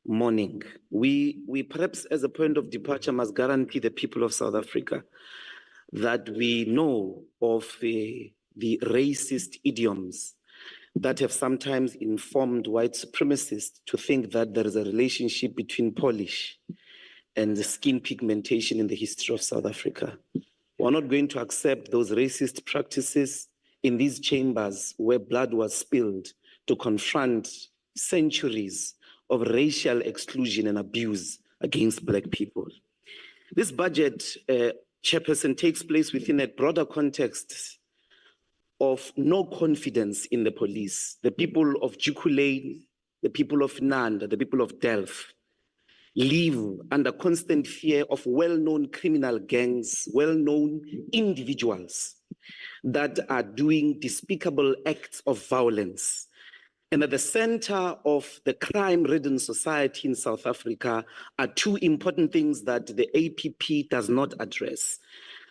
morning. We perhaps as a point of departure must guarantee the people of South Africa that we know of the racist idioms that have sometimes informed white supremacists to think that there is a relationship between polish and the skin pigmentation in the history of South Africa. We're not going to accept those racist practices in these chambers where blood was spilled to confront centuries of racial exclusion and abuse against Black people. This budget, Chairperson, takes place within a broader context of no confidence in the police. The people of Jukulane, the people of Nanda, the people of Delft live under constant fear of well-known criminal gangs, well-known individuals that are doing despicable acts of violence. And at the center of the crime-ridden society in South Africa are two important things that the APP does not address,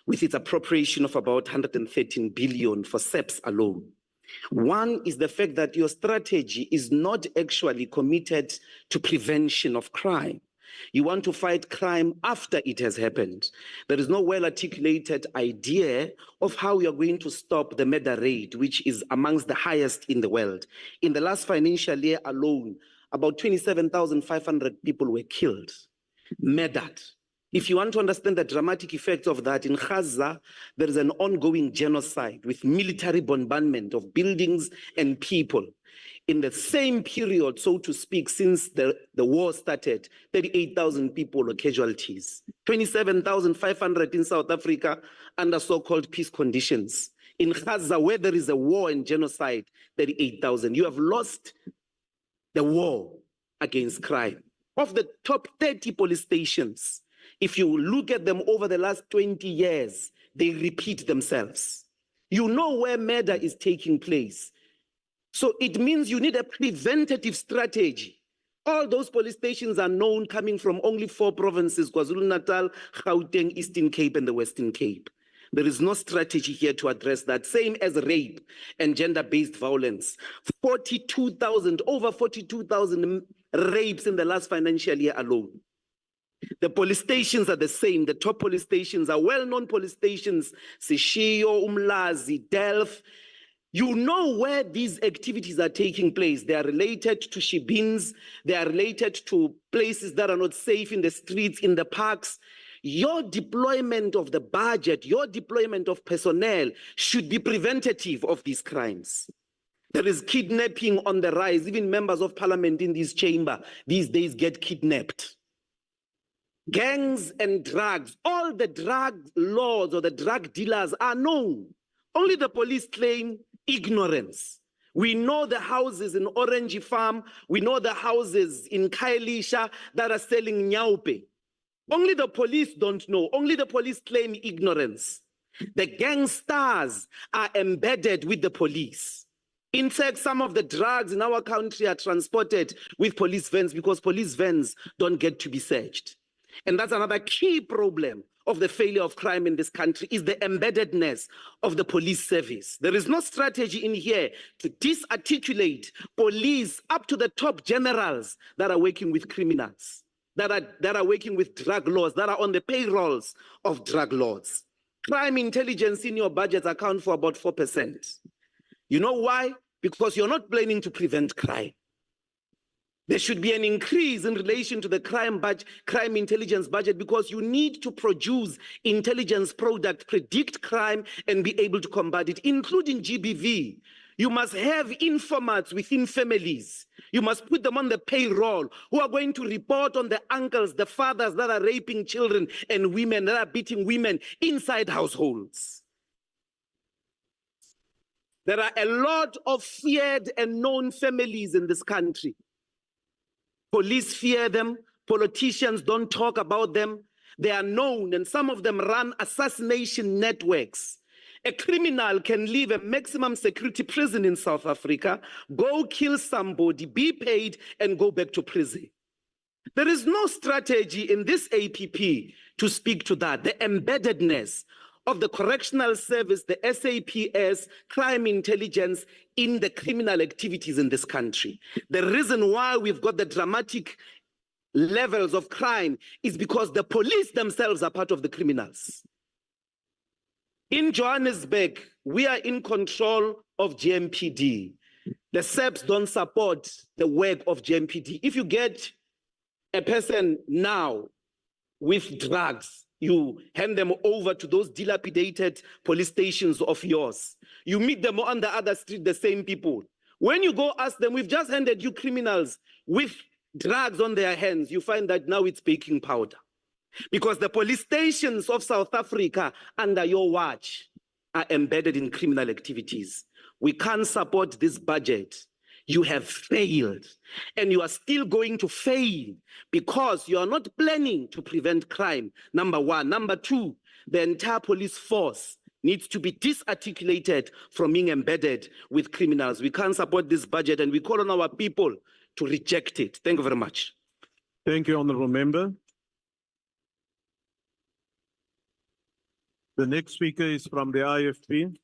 with its appropriation of about 113 billion for SEPs alone. One is the fact that your strategy is not actually committed to prevention of crime. You want to fight crime after it has happened. There is no well-articulated idea of how we are going to stop the murder rate, which is amongst the highest in the world. In the last financial year alone, about 27,500 people were killed, murdered. If you want to understand the dramatic effects of that, in Gaza, there is an ongoing genocide with military bombardment of buildings and people. In the same period, so to speak, since the war started, 38,000 people were casualties, 27,500 in South Africa under so-called peace conditions. In Gaza, where there is a war and genocide, 38,000. You have lost the war against crime. Of the top 30 police stations, if you look at them over the last 20 years, they repeat themselves. You know where murder is taking place. So it means you need a preventative strategy. All those police stations are known coming from only 4 provinces, KwaZulu-Natal, Gauteng, Eastern Cape, and the Western Cape. There is no strategy here to address that, same as rape and gender-based violence. 42,000, over 42,000 rapes in the last financial year alone. The police stations are the same. The top police stations are well-known police stations, Sishiyo, Umlazi, Delft. You know where these activities are taking place. They are related to shebins. They are related to places that are not safe in the streets, in the parks. Your deployment of the budget, your deployment of personnel should be preventative of these crimes. There is kidnapping on the rise. Even members of parliament in this chamber these days get kidnapped. Gangs and drugs, all the drug lords or the drug dealers are known. Only the police claim ignorance. We know the houses in Orange Farm, we know the houses in Khayelitsha that are selling nyaupe. Only the police don't know, only the police claim ignorance. The gangsters are embedded with the police. In fact, some of the drugs in our country are transported with police vans because police vans don't get to be searched. And that's another key problem of the failure of crime in this country, is the embeddedness of the police service. There is no strategy in here to disarticulate police up to the top generals that are working with criminals, that are working with drug lords, that are on the payrolls of drug lords. Crime intelligence in your budget account for about 4%. You know why? Because you're not planning to prevent crime. There should be an increase in relation to the crime intelligence budget, because you need to produce intelligence products, predict crime, and be able to combat it, including GBV. You must have informants within families. You must put them on the payroll who are going to report on the uncles, the fathers that are raping children and women, that are beating women inside households. There are a lot of feared and known families in this country. Police fear them. Politicians don't talk about them. They are known, and some of them run assassination networks. A criminal can leave a maximum security prison in South Africa, go kill somebody, be paid, and go back to prison. There is no strategy in this APP to speak to that. The embeddedness of the correctional service, the SAPS, crime intelligence in the criminal activities in this country. The reason why we've got the dramatic levels of crime is because the police themselves are part of the criminals. In Johannesburg, we are in control of GMPD. The SEPs don't support the work of GMPD. If you get a person now with drugs, you hand them over to those dilapidated police stations of yours. You meet them on the other street, the same people. When you go ask them, we've just handed you criminals with drugs on their hands, you find that now it's baking powder. Because the police stations of South Africa under your watch are embedded in criminal activities. We can't support this budget. You have failed, and you are still going to fail because you are not planning to prevent crime, number one. Number two, the entire police force needs to be disarticulated from being embedded with criminals. We can't support this budget, and we call on our people to reject it. Thank you very much. Thank you, Honourable Member. The next speaker is from the IFP.